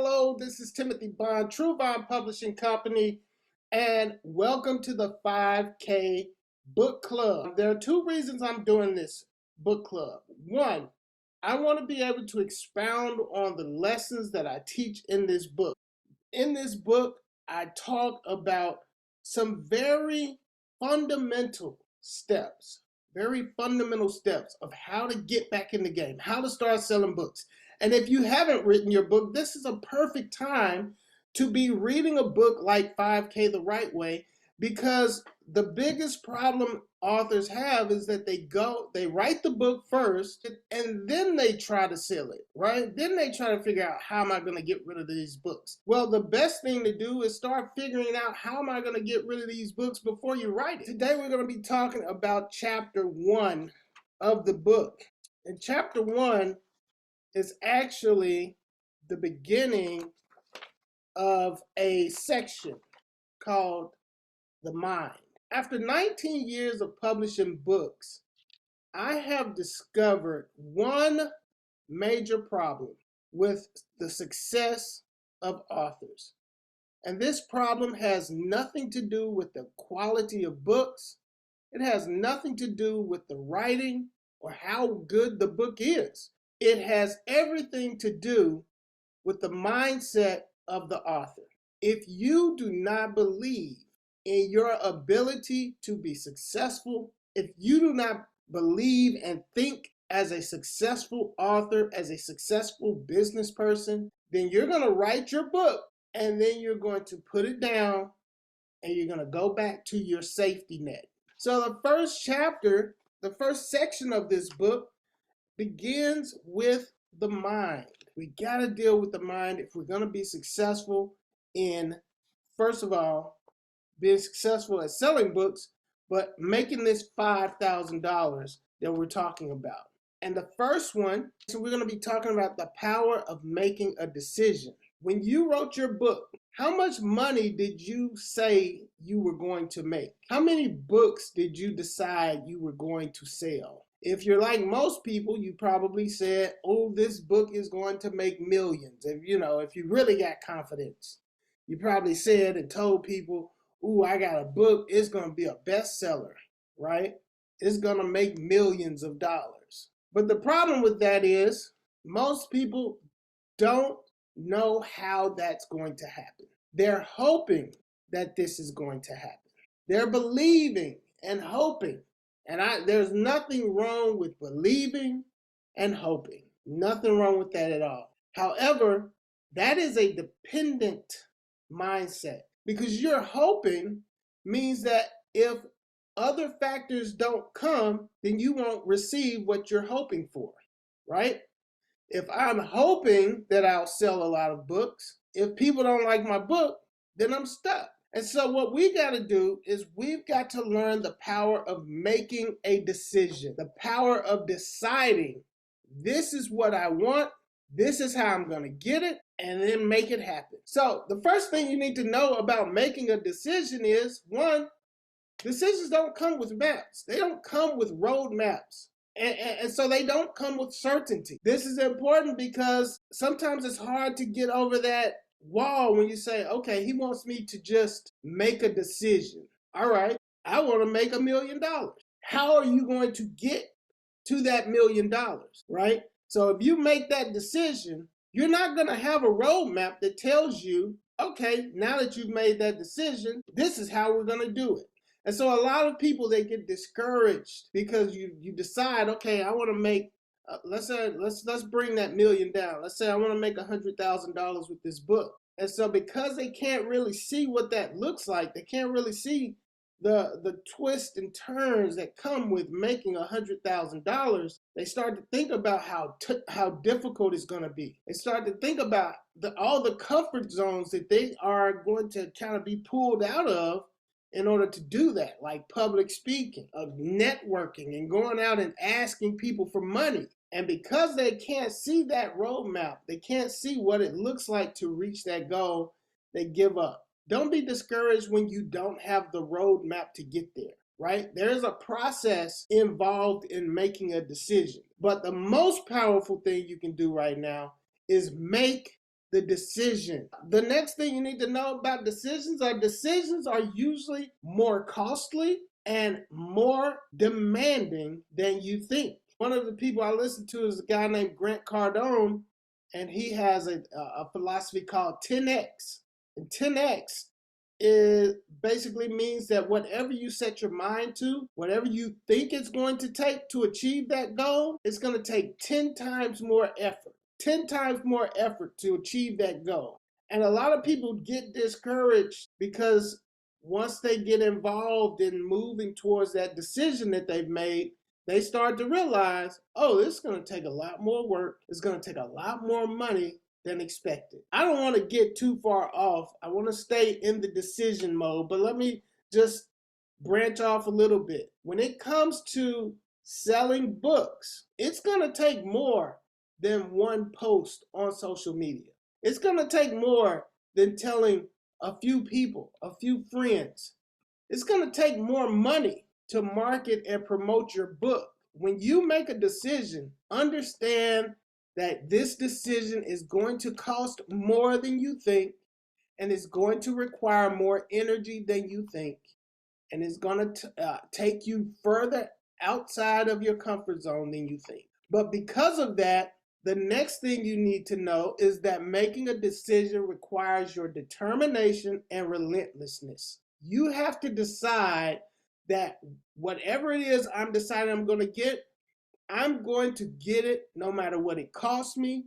hello. This is Timothy Bond, True Bond Publishing Company, and welcome to the 5K Book Club. There are two reasons I'm doing this book club. One, I want to be able to expound on the lessons that I teach in this book. In this book, I talk about some very fundamental steps of how to get back in the game, how to start selling books. And if you haven't written your book, this is a perfect time to be reading a book like 5K the Right Way, because the biggest problem authors have is that they write the book first and then they try to sell it, right? Then they try to figure out, how am I going to get rid of these books? Well, the best thing to do is start figuring out, how am I going to get rid of these books before you write it? Today we're going to be talking about chapter 1 of the book. And chapter 1 is actually the beginning of a section called The Mind. After 19 years of publishing books, I have discovered one major problem with the success of authors. And this problem has nothing to do with the quality of books. It has nothing to do with the writing or how good the book is. It has everything to do with the mindset of the author. If you do not believe in your ability to be successful, if you do not believe and think as a successful author, as a successful business person, then you're going to write your book and then you're going to put it down and you're going to go back to your safety net. So the first chapter, the first section of this book begins with the mind. We got to deal with the mind if we're going to be successful in, first of all, being successful at selling books, but making this $5,000 that we're talking about. And the first one, so we're going to be talking about the power of making a decision. When you wrote your book, how much money did you say you were going to make? How many books did you decide you were going to sell? If you're like most people, you probably said, oh, this book is going to make millions. If you really got confidence, you probably said and told people, ooh, I got a book, it's going to be a bestseller, right? It's going to make millions of dollars. But the problem with that is most people don't know how that's going to happen. They're hoping that this is going to happen. They're believing and hoping. And there's nothing wrong with believing and hoping. Nothing wrong with that at all. However, that is a dependent mindset, because you're hoping means that if other factors don't come, then you won't receive what you're hoping for, right? If I'm hoping that I'll sell a lot of books, if people don't like my book, then I'm stuck. And so what we got to do is we've got to learn the power of making a decision, the power of deciding, this is what I want, this is how I'm going to get it, and then make it happen. So the first thing you need to know about making a decision is, one, decisions don't come with maps. They don't come with road maps. And so they don't come with certainty. This is important because sometimes it's hard to get over that wall when you say, okay, he wants me to just make a decision. All right, I want to make $1 million. How are you going to get to that $1 million, right? So if you make that decision, you're not going to have a roadmap that tells you, okay, now that you've made that decision, this is how we're going to do it. And so a lot of people, they get discouraged because you decide, okay, I want to make, let's bring that million down. Let's say I want to make $100,000 with this book. And so because they can't really see what that looks like, they can't really see the twists and turns that come with making $100,000, they start to think about how difficult it's going to be. They start to think about all the comfort zones that they are going to kind of be pulled out of in order to do that, like public speaking, networking, and going out and asking people for money. And because they can't see that roadmap, they can't see what it looks like to reach that goal, they give up. Don't be discouraged when you don't have the roadmap to get there, right? There's a process involved in making a decision. But the most powerful thing you can do right now is make the decision. The next thing you need to know about decisions are usually more costly and more demanding than you think. One of the people I listen to is a guy named Grant Cardone, and he has a philosophy called 10X. And 10X it basically means that whatever you set your mind to, whatever you think it's going to take to achieve that goal, it's going to take 10 times more effort. 10 times more effort to achieve that goal. And a lot of people get discouraged because once they get involved in moving towards that decision that they've made, they start to realize, oh, this is going to take a lot more work. It's going to take a lot more money than expected. I don't want to get too far off. I want to stay in the decision mode, but let me just branch off a little bit. When it comes to selling books, it's going to take more than one post on social media. It's going to take more than telling a few people, a few friends. It's going to take more money to market and promote your book. When you make a decision, understand that this decision is going to cost more than you think, and it's going to require more energy than you think, and it's going to take you further outside of your comfort zone than you think. But because of that, the next thing you need to know is that making a decision requires your determination and relentlessness. You have to decide that whatever it is I'm deciding I'm going to get, I'm going to get it no matter what it costs me,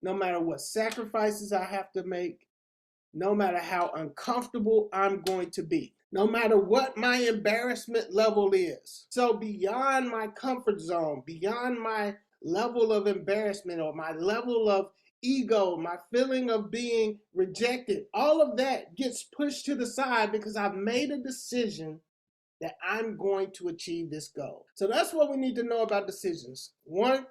no matter what sacrifices I have to make, no matter how uncomfortable I'm going to be, no matter what my embarrassment level is. So beyond my comfort zone, beyond my level of embarrassment or my level of ego, my feeling of being rejected, all of that gets pushed to the side because I've made a decision that I'm going to achieve this goal. So that's what we need to know about decisions. One,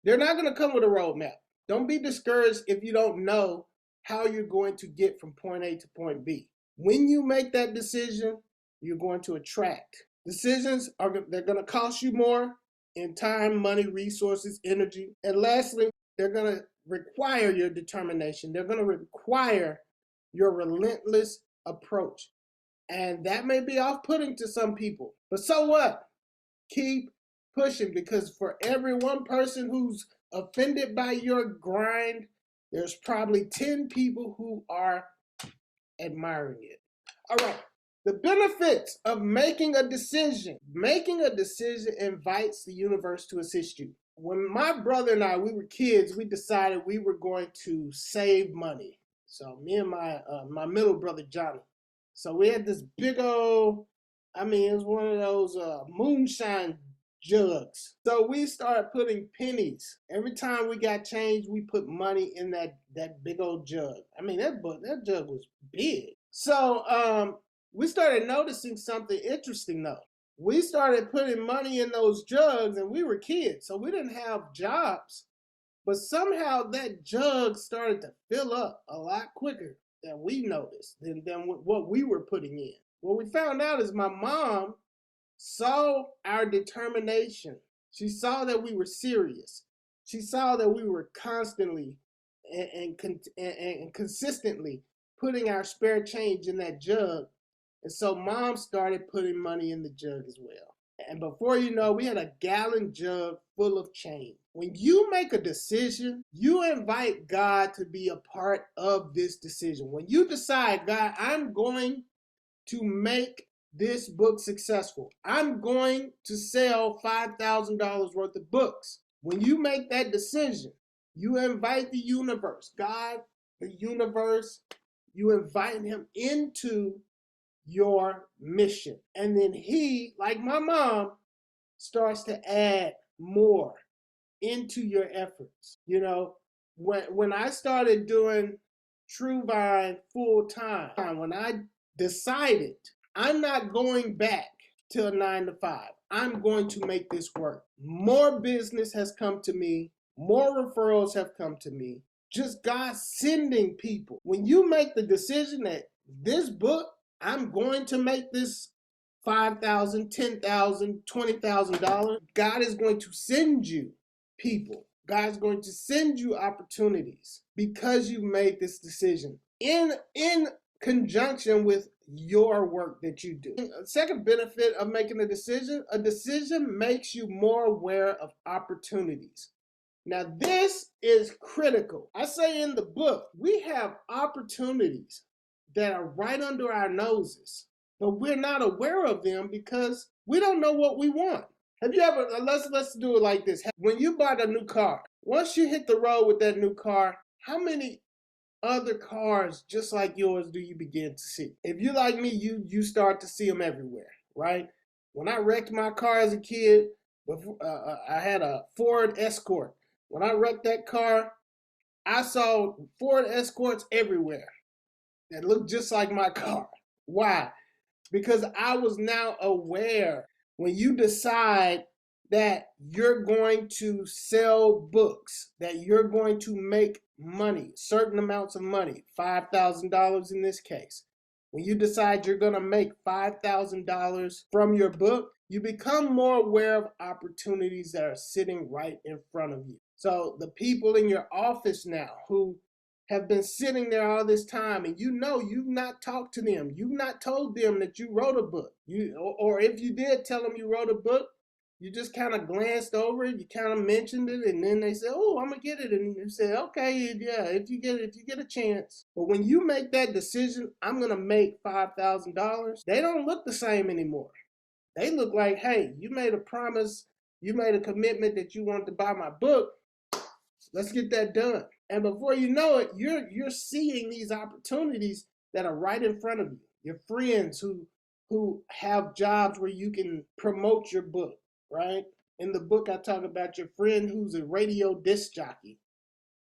they're not going to come with a roadmap. Don't be discouraged if you don't know how you're going to get from point A to point B. When you make that decision, you're going to attract. Decisions they're going to cost you more in time, money, resources, energy. And lastly, they're going to require your determination. They're going to require your relentless approach. And that may be off-putting to some people. But so what? Keep pushing, because for every one person who's offended by your grind, there's probably 10 people who are admiring it. All right. The benefits of making a decision. Making a decision invites the universe to assist you. When my brother and I, we were kids, we decided we were going to save money. So me and my middle brother, Johnny. So we had this big old, it was one of those moonshine jugs. So we started putting pennies. Every time we got change, we put money in that big old jug. That jug was big. So we started noticing something interesting though. We started putting money in those jugs, and we were kids, so we didn't have jobs. But somehow that jug started to fill up a lot quicker than we noticed, than what we were putting in. What we found out is my mom saw our determination. She saw that we were serious. She saw that we were constantly and consistently putting our spare change in that jug. And so mom started putting money in the jug as well. And before you know, we had a gallon jug full of change. When you make a decision, you invite God to be a part of this decision. When you decide, God, I'm going to make this book successful. I'm going to sell $5,000 worth of books. When you make that decision, you invite the universe, God, the universe, you invite him into your mission. And then he, like my mom, starts to add more into your efforts. You know, when I started doing TrueVine full time, when I decided I'm not going back to a 9-to-5, I'm going to make this work. More business has come to me. More referrals have come to me. Just God sending people. When you make the decision that this book, I'm going to make this $5,000, $10,000, $20,000, God is going to send you people. God's going to send you opportunities because you made this decision in conjunction with your work that you do. A second benefit of making a decision makes you more aware of opportunities. Now, this is critical. I say in the book, we have opportunities that are right under our noses, but we're not aware of them because we don't know what we want. Have you ever, let's do it like this. When you bought a new car, once you hit the road with that new car, how many other cars just like yours do you begin to see? If you're like me, you start to see them everywhere, right? When I wrecked my car as a kid, I had a Ford Escort. When I wrecked that car, I saw Ford Escorts everywhere that looked just like my car. Why? Because I was now aware. When you decide that you're going to sell books, that you're going to make money, certain amounts of money, $5,000 in this case. When you decide you're going to make $5,000 from your book, you become more aware of opportunities that are sitting right in front of you. So the people in your office now who have been sitting there all this time, and you know you've not talked to them, you've not told them that you wrote a book, or if you did tell them you wrote a book, you just kind of glanced over it, you kind of mentioned it, and then they say, "Oh, I'm gonna get it," and you say, "Okay, yeah, if you get a chance." But when you make that decision, I'm gonna make $5,000. They don't look the same anymore. They look like, hey, you made a promise, you made a commitment that you wanted to buy my book. Let's get that done. And before you know it, you're seeing these opportunities that are right in front of you. Your friends who have jobs where you can promote your book, right? In the book, I talk about your friend who's a radio disc jockey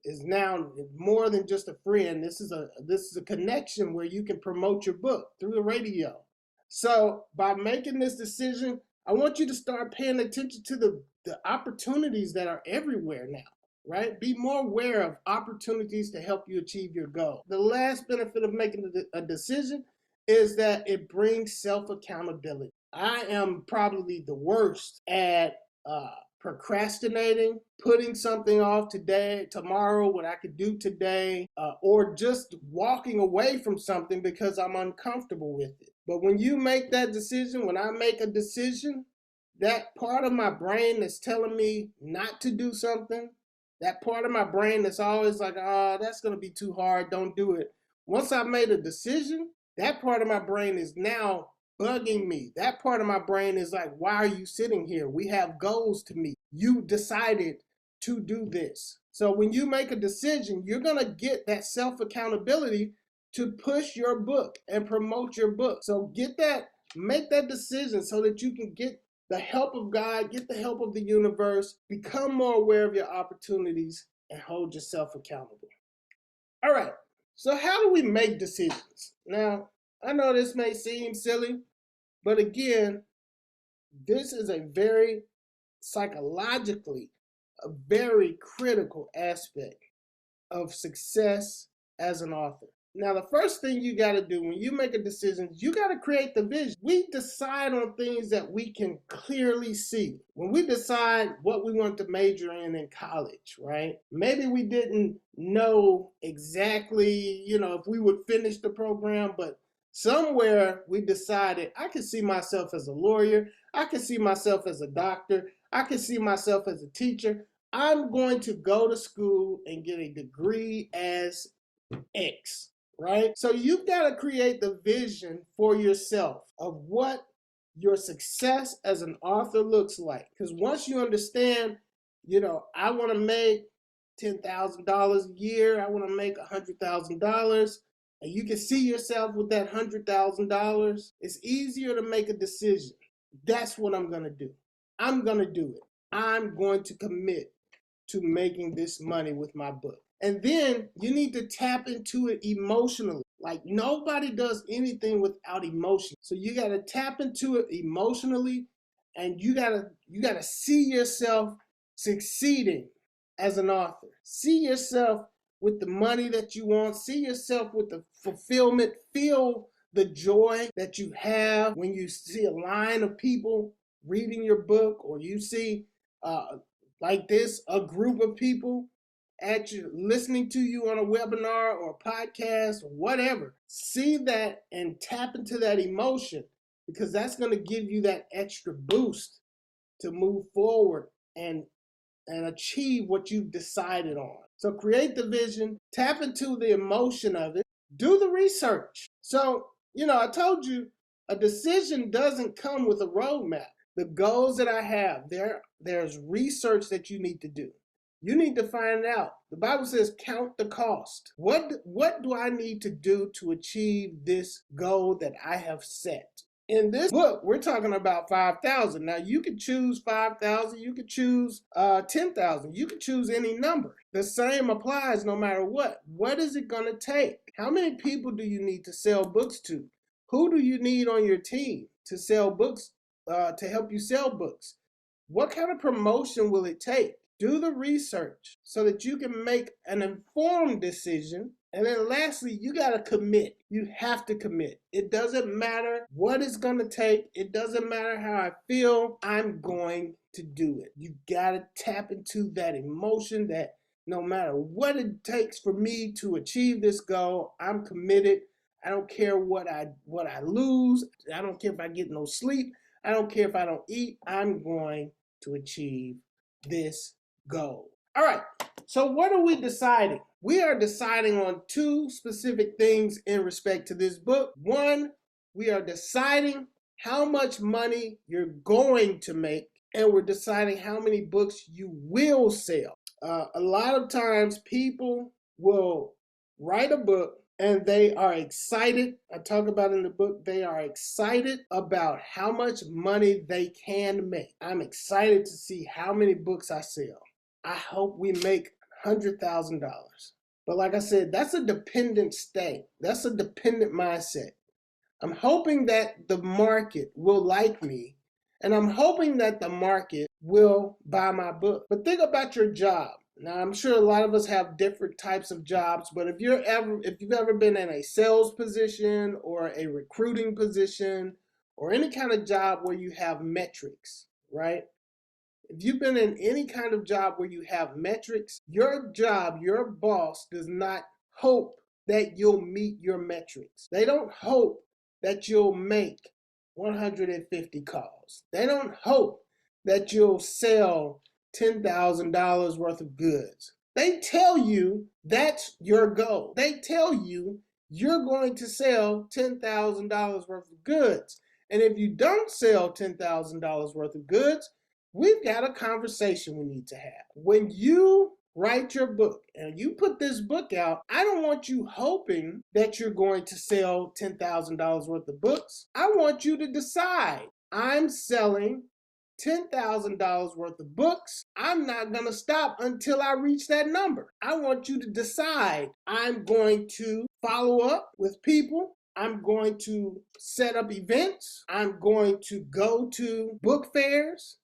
is now more than just a friend. This is a connection where you can promote your book through the radio. So by making this decision, I want you to start paying attention to the opportunities that are everywhere now, right? Be more aware of opportunities to help you achieve your goal. The last benefit of making a decision is that it brings self-accountability. I am probably the worst at procrastinating, putting something off today, tomorrow, what I could do today, or just walking away from something because I'm uncomfortable with it. But when you make that decision, when I make a decision, that part of my brain that's telling me not to do something, that part of my brain that's always like, oh, that's going to be too hard, don't do it. Once I've made a decision, that part of my brain is now bugging me. That part of my brain is like, why are you sitting here? We have goals to meet. You decided to do this. So when you make a decision, you're going to get that self-accountability to push your book and promote your book. So make that decision so that you can get the help of God, get the help of the universe, become more aware of your opportunities, and hold yourself accountable. All right, so how do we make decisions? Now, I know this may seem silly, but again, this is a very psychologically, a very critical aspect of success as an author. Now, the first thing you got to do when you make a decision, you got to create the vision. We decide on things that we can clearly see. When we decide what we want to major in college, right? Maybe we didn't know exactly, if we would finish the program, but somewhere we decided I could see myself as a lawyer. I could see myself as a doctor. I could see myself as a teacher. I'm going to go to school and get a degree as X, right? So you've got to create the vision for yourself of what your success as an author looks like. Because once you understand, I want to make $10,000 a year, I want to make $100,000, and you can see yourself with that $100,000, it's easier to make a decision. That's what I'm going to do. I'm going to do it. I'm going to commit to making this money with my book. And then you need to tap into it emotionally. Like nobody does anything without emotion. So you got to tap into it emotionally, and you got to see yourself succeeding as an author. See yourself with the money that you want. See yourself with the fulfillment. Feel the joy that you have when you see a line of people reading your book, or you see like this, a group of people at you listening to you on a webinar or a podcast or whatever. See that and tap into that emotion, because that's going to give you that extra boost to move forward and achieve what you've decided on. So create the vision, tap into the emotion of it, do the research. So, I told you a decision doesn't come with a roadmap. The goals that I have, there's research that you need to do. You need to find out. The Bible says count the cost. What do I need to do to achieve this goal that I have set? In this book, we're talking about 5,000. Now, you could choose 5,000. You could choose 10,000. You could choose any number. The same applies no matter what. What is it going to take? How many people do you need to sell books to? Who do you need on your team to sell books, to help you sell books? What kind of promotion will it take? Do the research so that you can make an informed decision. And then lastly, you got to commit. You have to commit. It doesn't matter what it's going to take. It doesn't matter how I feel. I'm going to do it. You got to tap into that emotion that no matter what it takes for me to achieve this goal, I'm committed. I don't care what I lose. I don't care if I get no sleep. I don't care if I don't eat. I'm going to achieve this goal. All right, so what are we deciding? We are deciding on two specific things in respect to this book. One, we are deciding how much money you're going to make, and we're deciding how many books you will sell. A lot of times people will write a book and they are excited. I talk about in the book, they are excited about how much money they can make. I'm excited to see how many books I sell. I hope we make $100,000. But like I said, that's a dependent state. That's a dependent mindset. I'm hoping that the market will like me, and I'm hoping that the market will buy my book. But think about your job. Now, I'm sure a lot of us have different types of jobs, but if you've ever been in a sales position or a recruiting position or any kind of job where you have metrics, right? If you've been in any kind of job where you have metrics, your job, your boss does not hope that you'll meet your metrics. They don't hope that you'll make 150 calls. They don't hope that you'll sell $10,000 worth of goods. They tell you that's your goal. They tell you you're going to sell $10,000 worth of goods. And if you don't sell $10,000 worth of goods, we've got a conversation we need to have. When you write your book and you put this book out, I don't want you hoping that you're going to sell $10,000 worth of books. I want you to decide, I'm selling $10,000 worth of books. I'm not going to stop until I reach that number. I want you to decide, I'm going to follow up with people. I'm going to set up events. I'm going to go to book fairs.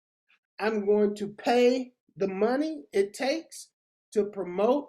I'm going to pay the money it takes to promote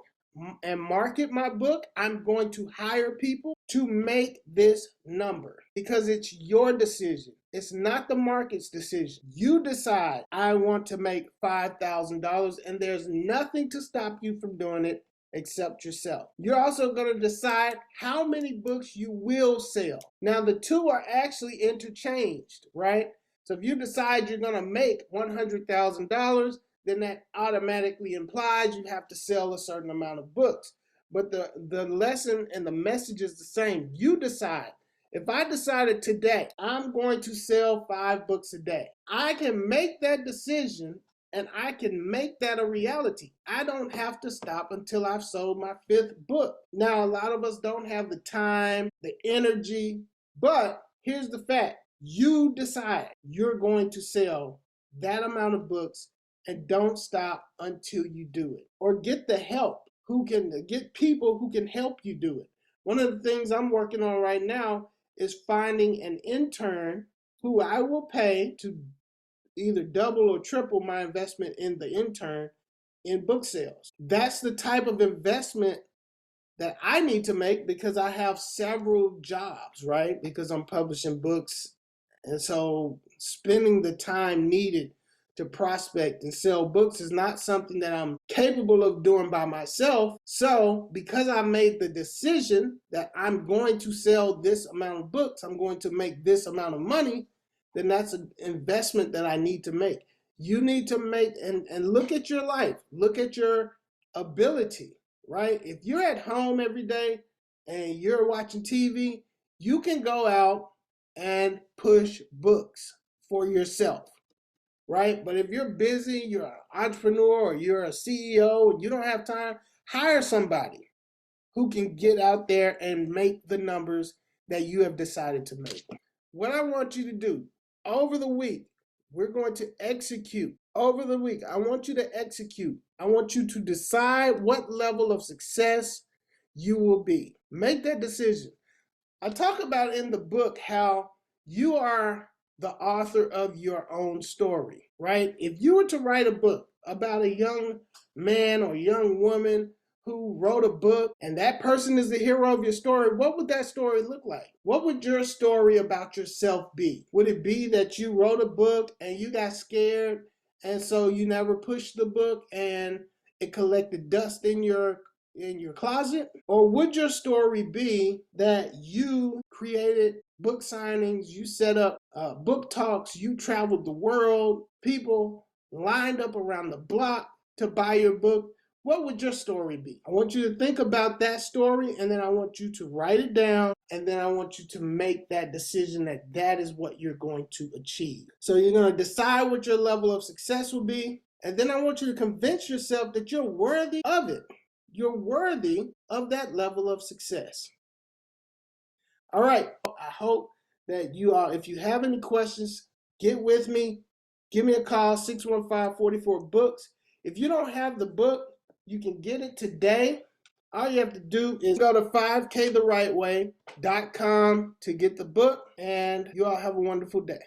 and market my book. I'm going to hire people to make this number because it's your decision. It's not the market's decision. You decide, I want to make $5,000, and there's nothing to stop you from doing it except yourself. You're also going to decide how many books you will sell. Now, the two are actually interchanged, right? So if you decide you're going to make $100,000, then that automatically implies you have to sell a certain amount of books. But the lesson and the message is the same. You decide. If I decided today I'm going to sell 5 books a day, I can make that decision and I can make that a reality. I don't have to stop until I've sold my 5th book. Now, a lot of us don't have the time, the energy, but here's the fact. You decide you're going to sell that amount of books and don't stop until you do it. Or get the help get people who can help you do it. One of the things I'm working on right now is finding an intern who I will pay to either double or triple my investment in the intern in book sales. That's the type of investment that I need to make because I have several jobs, right? Because I'm publishing books. And so spending the time needed to prospect and sell books is not something that I'm capable of doing by myself. So because I made the decision that I'm going to sell this amount of books, I'm going to make this amount of money, then that's an investment that I need to make. You need to make, and look at your life, look at your ability, right? If you're at home every day and you're watching TV, you can go out and push books for yourself, right? But if you're busy, you're an entrepreneur or you're a CEO, and you don't have time, hire somebody who can get out there and make the numbers that you have decided to make. What I want you to do over the week, we're going to execute. Over the week, I want you to execute. I want you to decide what level of success you will be. Make that decision. I talk about in the book how you are the author of your own story, right? If you were to write a book about a young man or young woman who wrote a book and that person is the hero of your story, what would that story look like? What would your story about yourself be? Would it be that you wrote a book and you got scared and so you never pushed the book and it collected dust in your closet? Or would your story be that you created book signings, you set up book talks, you traveled the world, people lined up around the block to buy your book? What would your story be? I want you to think about that story, and then I want you to write it down, and then I want you to make that decision that that is what you're going to achieve. So you're going to decide what your level of success will be, and then I want you to convince yourself that you're worthy of it. You're worthy of that level of success. All right. I hope that you are, if you have any questions, get with me. Give me a call, 615-44-BOOKS. If you don't have the book, you can get it today. All you have to do is go to 5ktotherightway.com to get the book, and you all have a wonderful day.